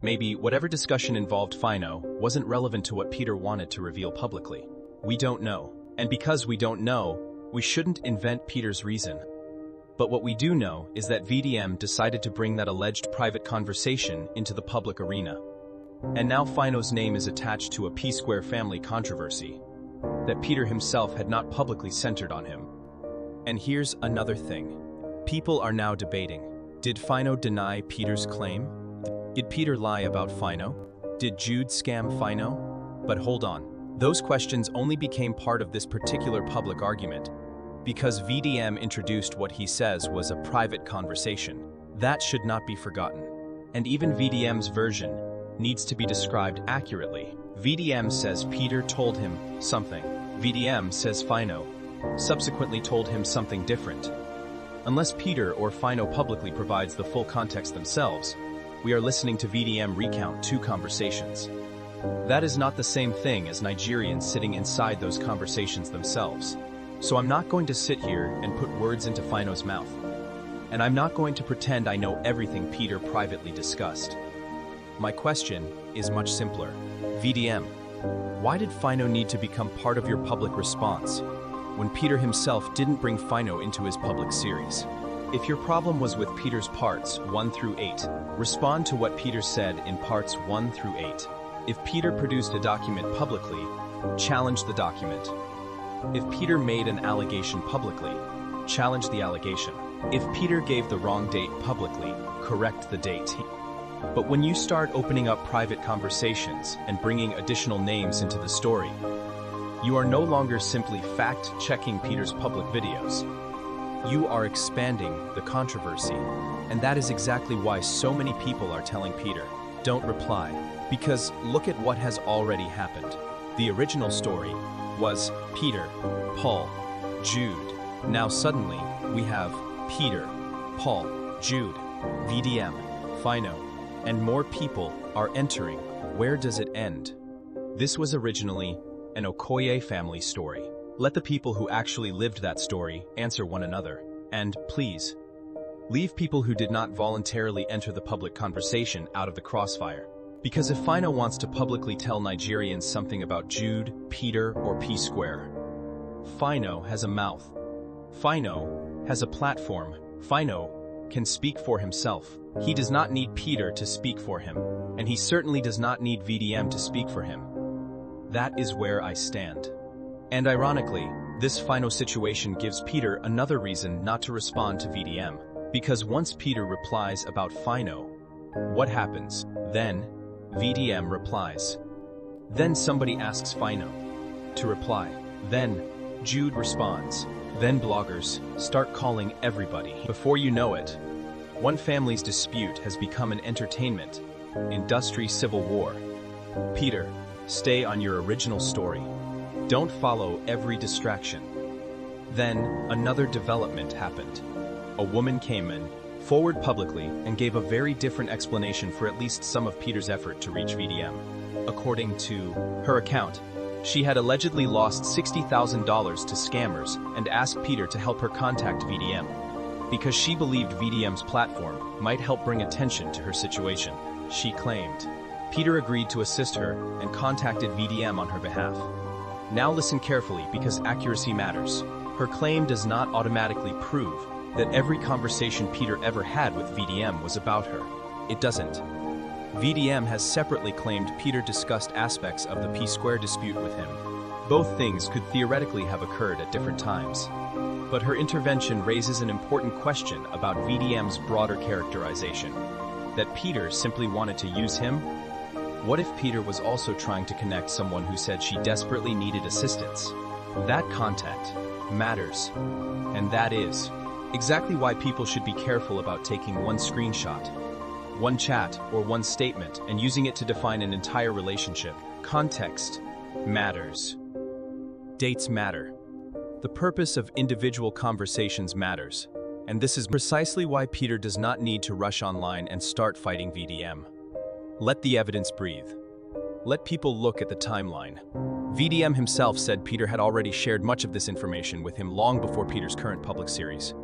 Maybe whatever discussion involved Phyno wasn't relevant to what Peter wanted to reveal publicly. We don't know. And because we don't know, we shouldn't invent Peter's reason. But what we do know is that VDM decided to bring that alleged private conversation into the public arena. And now Phyno's name is attached to a P-Square family controversy that Peter himself had not publicly centered on him. And here's another thing. People are now debating. Did Phyno deny Peter's claim? Did Peter lie about Phyno? Did Jude scam Phyno? But hold on. Those questions only became part of this particular public argument because VDM introduced what he says was a private conversation. That should not be forgotten. And even VDM's version needs to be described accurately. VDM says Peter told him something. VDM says Phyno subsequently told him something different. Unless Peter or Phyno publicly provides the full context themselves, we are listening to VDM recount two conversations. That is not the same thing as Nigerians sitting inside those conversations themselves. So I'm not going to sit here and put words into Phyno's mouth. And I'm not going to pretend I know everything Peter privately discussed. My question is much simpler. VDM, why did Phyno need to become part of your public response when Peter himself didn't bring Phyno into his public series? If your problem was with Peter's parts 1 through 8, respond to what Peter said in parts 1 through 8. If Peter produced a document publicly, challenge the document. If Peter made an allegation publicly, challenge the allegation. If Peter gave the wrong date publicly, correct the date. But when you start opening up private conversations and bringing additional names into the story, you are no longer simply fact-checking Peter's public videos. You are expanding the controversy, and that is exactly why so many people are telling Peter, don't reply, because look at what has already happened. The original story was Peter, Paul, Jude. Now suddenly, we have Peter, Paul, Jude, VDM, Phyno, and more people are entering. Where does it end? This was originally an Okoye family story. Let the people who actually lived that story answer one another. And, please, leave people who did not voluntarily enter the public conversation out of the crossfire. Because if Phyno wants to publicly tell Nigerians something about Jude, Peter, or P-Square, Phyno has a mouth. Phyno has a platform. Phyno can speak for himself. He does not need Peter to speak for him, and he certainly does not need VDM to speak for him. That is where I stand. And ironically, this Phyno situation gives Peter another reason not to respond to VDM, because once Peter replies about Phyno, what happens? Then, VDM replies. Then somebody asks Phyno to reply. Then, Jude responds. Then bloggers start calling everybody. Before you know it, one family's dispute has become an entertainment industry civil war. Peter, stay on your original story. Don't follow every distraction. Then, another development happened. A woman came forward publicly and gave a very different explanation for at least some of Peter's effort to reach VDM. According to her account, she had allegedly lost $60,000 to scammers and asked Peter to help her contact VDM because she believed VDM's platform might help bring attention to her situation. She claimed. Peter agreed to assist her and contacted VDM on her behalf. Now listen carefully because accuracy matters. Her claim does not automatically prove that every conversation Peter ever had with VDM was about her. It doesn't. VDM has separately claimed Peter discussed aspects of the P-Square dispute with him. Both things could theoretically have occurred at different times. But her intervention raises an important question about VDM's broader characterization. That Peter simply wanted to use him? What if Peter was also trying to connect someone who said she desperately needed assistance? That content matters. And that is exactly why people should be careful about taking one screenshot, one chat, or one statement and using it to define an entire relationship. Context matters. Dates matter. The purpose of individual conversations matters. And this is precisely why Peter does not need to rush online and start fighting VDM. Let the evidence breathe. Let people look at the timeline. VDM himself said Peter had already shared much of this information with him long before Peter's current public series.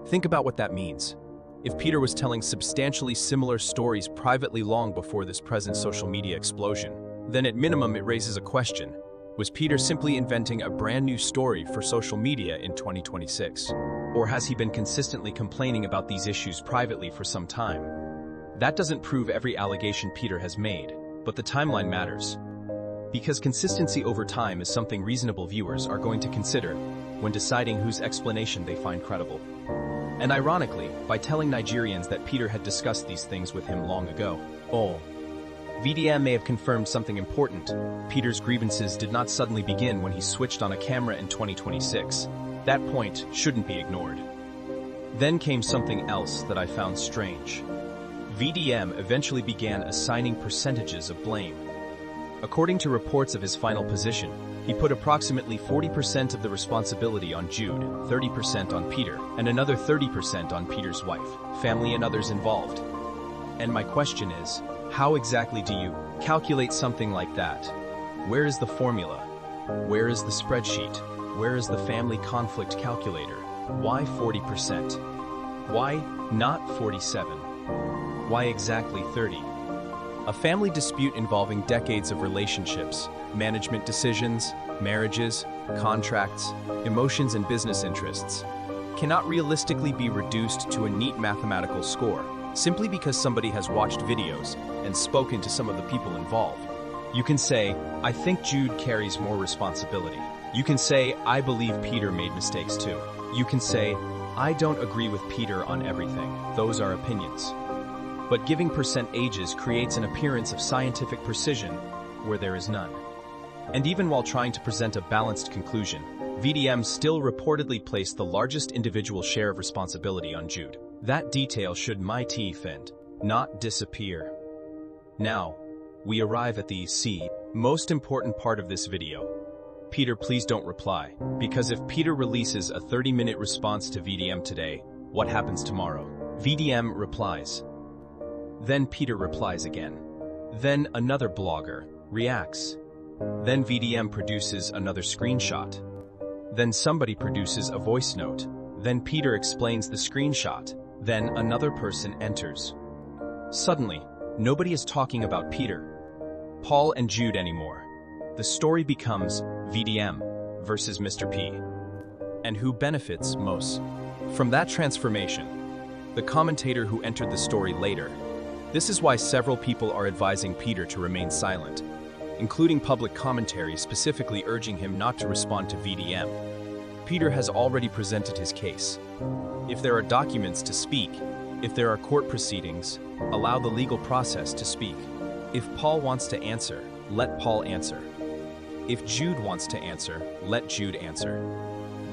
Think about what that means. If Peter was telling substantially similar stories privately long before this present social media explosion, then at minimum it raises a question. Was Peter simply inventing a brand new story for social media in 2026? Or has he been consistently complaining about these issues privately for some time? That doesn't prove every allegation Peter has made, but the timeline matters. Because consistency over time is something reasonable viewers are going to consider when deciding whose explanation they find credible. And ironically, by telling Nigerians that Peter had discussed these things with him long ago, VDM may have confirmed something important. Peter's grievances did not suddenly begin when he switched on a camera in 2026. That point shouldn't be ignored. Then came something else that I found strange. VDM eventually began assigning percentages of blame. According to reports of his final position, he put approximately 40% of the responsibility on Jude, 30% on Peter, and another 30% on Peter's wife, family and others involved. And my question is, how exactly do you calculate something like that? Where is the formula? Where is the spreadsheet? Where is the family conflict calculator? Why 40%? Why not 47? Why exactly 30? A family dispute involving decades of relationships, management decisions, marriages, contracts, emotions and business interests cannot realistically be reduced to a neat mathematical score simply because somebody has watched videos and spoken to some of the people involved. You can say, I think Jude carries more responsibility. You can say, I believe Peter made mistakes too. You can say, I don't agree with Peter on everything. Those are opinions. But giving percentages creates an appearance of scientific precision where there is none. And even while trying to present a balanced conclusion, VDM still reportedly placed the largest individual share of responsibility on Jude. That detail should mighty and not disappear. Now, we arrive at the most important part of this video. Peter, please don't reply, because if Peter releases a 30-minute response to VDM today, what happens tomorrow? VDM replies. Then Peter replies again. Then another blogger reacts. Then VDM produces another screenshot. Then somebody produces a voice note. Then Peter explains the screenshot. Then another person enters. Suddenly, nobody is talking about Peter, Paul and Jude anymore. The story becomes VDM versus Mr. P. And who benefits most from that transformation? The commentator who entered the story later. This is why several people are advising Peter to remain silent, including public commentary specifically urging him not to respond to VDM. Peter has already presented his case. If there are documents to speak, if there are court proceedings, allow the legal process to speak. If Paul wants to answer, let Paul answer. If Jude wants to answer, let Jude answer.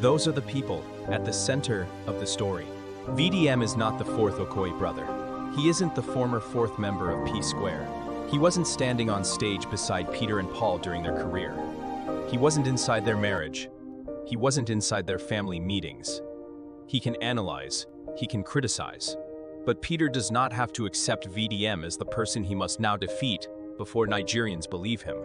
Those are the people at the center of the story. VDM is not the fourth Okoye brother. He isn't the former fourth member of P Square. He wasn't standing on stage beside Peter and Paul during their career. He wasn't inside their marriage. He wasn't inside their family meetings. He can analyze, he can criticize. But Peter does not have to accept VDM as the person he must now defeat before Nigerians believe him.